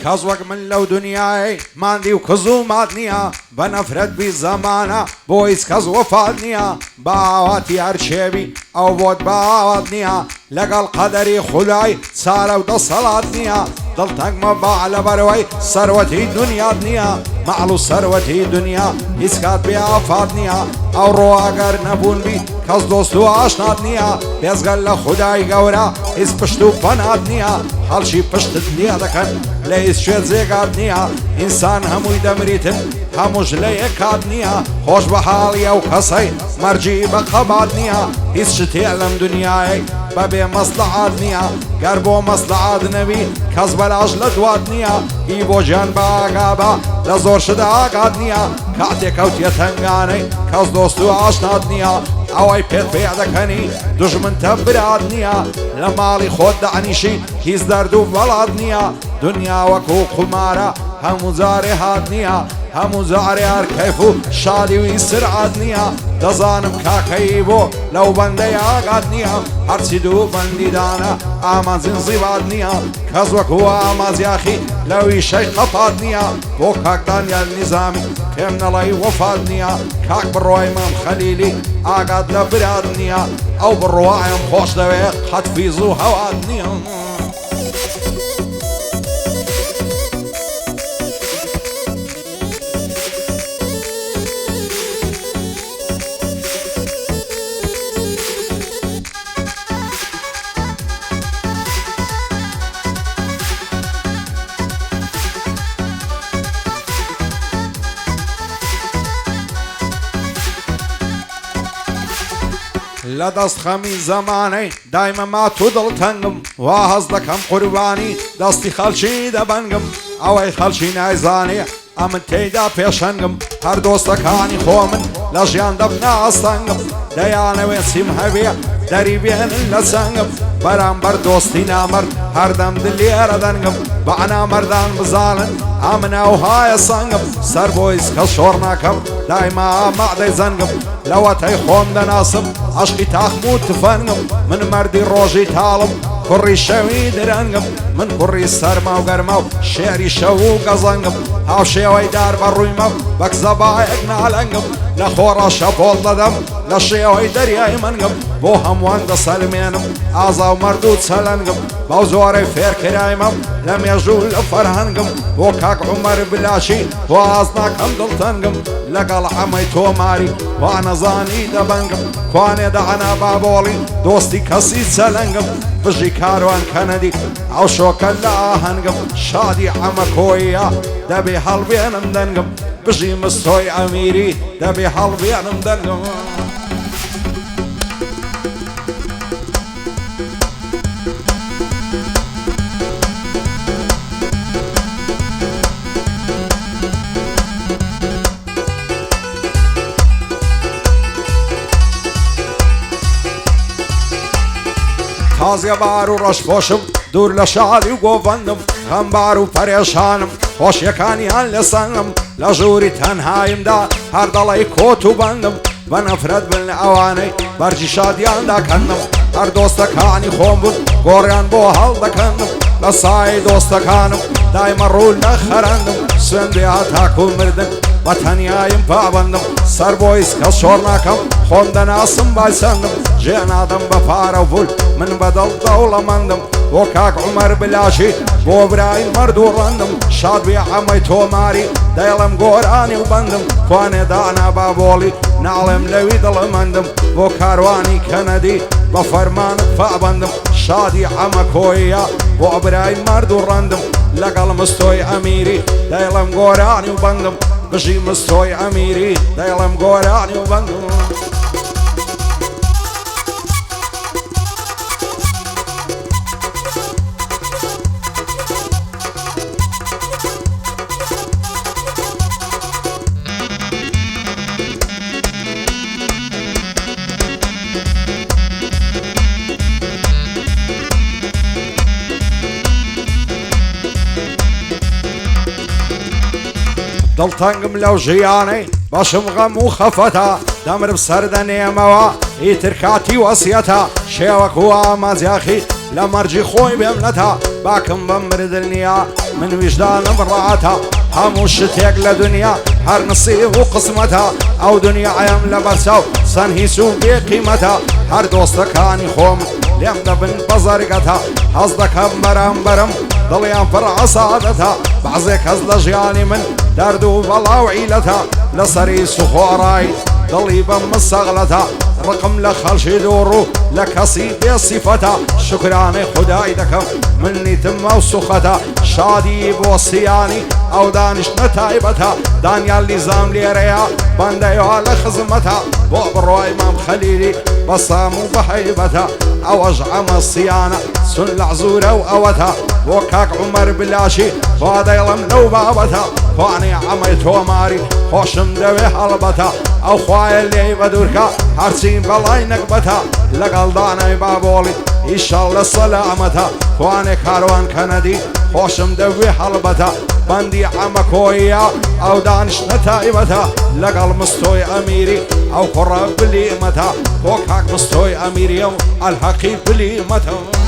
کەس وەک من لەو دنیای ماندی و کز و مات نییە بە نەفرەت بی زەمانە بۆ هیچ کەس وەفات نییە باواتی هەرچێوی ئەو بۆت باوات نییە لەگەڵ قەدەری خودای چارە و دەسەڵات نییە دڵتەنگمە با لەبەرەوەی سەروەتی دنیات نییە مەعڵ و سەروەتی دنیا هیچ کات بێ ئافات نییە ئەو ڕۆئەگەر نەبوون بی کەس دۆست و ئاشنات نییە بێزگەل لە خودای گەورە هیچ پشت و پەنات نییە هەڵشی پشتت لێ دەکەن لە هیچ شوێت جێگات نییە ئینسان هەمووی دەمریتن هەمووش لە یەک کات نییە خۆش بە حاڵی ئەو کەسەی مەرجی بە قەبات نییە هیچ شتێ لەم دنیای بەبێ مەسلحات نییە گەر بۆ مەسلحات نەبی کەس بەلاش لە دوات نییە هی بۆ گیان بە ئاگابە لە زۆر شدا ئاگات نییە کاتێک کەوتیە تەنگانەی کەس دۆست و ئاشنات نییە ئەوەی پێت پێ دەکەنی دوژمنتە برات نییە لە ماڵی خۆت دەعنیشی هیچ دەرد و بەڵات نییە دنیا وەکو قومارە هەموو جارێ هات نییە هەموو جارێ هەر کەیف و شادی وی سرعات نییە دەزانم کاکەی بۆ لەو بەندەی ئاگات نییە هەرچی دوو بەندیدانە ئامانزین زیبات نییە کەس وەکو ئامازیاخی لەوی شەی قەپات نییە بۆ کاکدانیان نیزامی پێم نەڵی وەفات نییە کاک بڕۆی مام خەلیلی ئاگات لە برات نییە ئەو بڕوایم خۆش دەوێت قەتفیز و هەوات نییە لە دەست خەمی زەمانەی دایمە مات و دڵتەنگم وا هەز دەکەم قوربانی دەستی خەڵکی دەبەنگم ئەوەی خەڵکی نایزانێ ئەمن تێیدا پێشەنگم هەر دۆستەکانی خۆ من لە ژیان دەبنە ئەستەنگم دەیانەوێت چیم هەبێ دەری بێنن لە چەنگم بەرامبەر دۆستی نامەرد هەردەم دلێرە دەنگم بە ئەنامەردان بزانن ئەمن ئەوهایە سەنگم سەر بۆ هیچ کەس شۆڕ ناکەم دایما ئامادەی زەنگم لەوەتەی خۆم دەناسم عەشقی تاخم و تفەنگم من مەردی ڕۆژی تاڵم کوڕی شەوی درەنگم من کوڕی سەرما و گەرمە و شێری شەو و گەزەنگم هاوشێوەی دار بە ڕوویمە بەک زەبایەک نالەنگم لە خۆڕە شەپۆڵ دەدەم لە شێوەی دەریای منگم بۆ هەمووان دەسەلمێنم ئازا و مەرد و چەلەنگم بەو زۆرەی فێرکرایمەم لە مێژوو لە فەرهەنگم بۆ کاک عومەر بلاشی واز ناکەم دڵتەنگم لەگەڵ ئەمەی تۆماری وا نەزانی دەبەنگم کوانێ دەعەنا بابۆڵی دۆستی کەسی چەلەنگم بژی کاروان کەنەدی ئەو شۆکە لە ئاهەنگم شادی ئەمە کۆیە دەبێ هەڵبێنم دەنگم بژی مستۆی ئەمیری دەبێ هەڵبێنم دەنگم تازیە بار و ڕەشپۆشم دوور لە شادی و گۆڤەندم غەمبار و پەرێشانم خۆشیەکانیان لە سەنگم لە ژووری تەنهایمدا هەر دەڵی کۆت و بەندم بە نەفرەت بن ئەوانەی بەرجی شادیاندا کەندم هەر دۆستەکانی خۆم بوون گۆڕیان بۆ هەڵدەکەندم لە سای دۆستەکانم دایمە ڕوو لە خەرەندم سوێندێ هەتاکو و مردن بە تەنیایم پابەندم سەر بۆ هیچ کەس شۆڕ ناکەم خۆم دەناسم بای سەندم ژێنادەم بە پارە و پول من بەدڵ دەوڵەمەندم بۆ کاک عومەر بلاشی بۆ برای مەرد و ڕەندم شاد بێ ئەمەی تۆماری دەیڵم گۆرانی و بەندم کوانێ دانا بابۆڵی ناڵێم لەوی دڵەمەندم بۆ کاروانی کەنەدی بە فەرمانت پابەندم شادی ئەمە کۆیە بۆ برای مەرد و ڕەندم لەگەڵ مستۆی ئەمیری دەیڵم گۆرانی و بەندم بژی مستۆی ئەمیری دەیڵم گۆرانی و بەندم دڵتەنگم لەو ژیانەی بەشم غەم و خەفەتە دەمرم سەردەنێمەوە ئیتر کاتی وەسیەتە شێوەک و ئامازیاخی لە مەرجی خۆی بێم نەتا باكم بمردنيا من وجدان مراتها هموش شتيق لدنيا هر نصيب وقسمتها او دنيا عيم لبرسو سنهيسو بقيمتها هر دوستكاني خوم ليم دبن بزرقتها حصدك برم برم ضليان فرع صادتها بعزك هزل جياني من دردو بلا وعيلتها لصري سخوراي ضليبا مصغلتها رقم لخلش دورو لكصيب صفتها شكراني خداي دكم مني تم وسختها شادي بوصياني او دانش نتايبتها دانيال لزام ليريا بانديو على خزمتها بوبرو امام خليلي بصامو بحيبتها اوجعم الصيانة سن العزورة واوتها وكاك عمر بلاشي وهذا يلم لو بابتها فاني عميتو ماري خوشم دوي حلبتها او خوايا اللي بدوركا هرسين بلاي نقبتها لقل داني بابولي ان شاء الله سلامتها فاني كاروان كندي خوشم دوي حلبتها بندي عمكويا او دانش نتايبتها لقل مستوي اميري او قرب بليمتها وكاك مستوي اميري الحقي بليمتها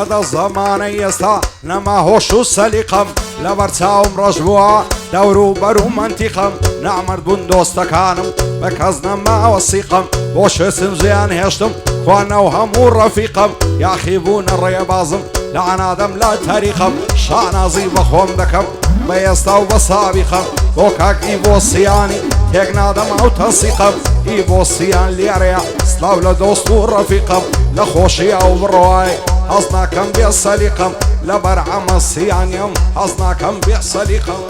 لدى الزمان يستا نما هوشو سليقم لبرتاوم رجبوا دورو برو منطقم نعمر بندوستكانم بكزنا ما وثيقم بوش اسم زيان هشتم خوانا وهمو رفيقم يا خيبون الريبازم لعن آدم لا تاريخم شانازي بخوم دكم بيستا وبصابيقم وكاك ايبو صياني تيقنا دم او تنسيقم ايبو صيان لياريا سلاو لدوستو رفيقم لخوشي او برواي حصنا كم بيصليقم لبرعم الصيان يوم حصنا كم بيصليقم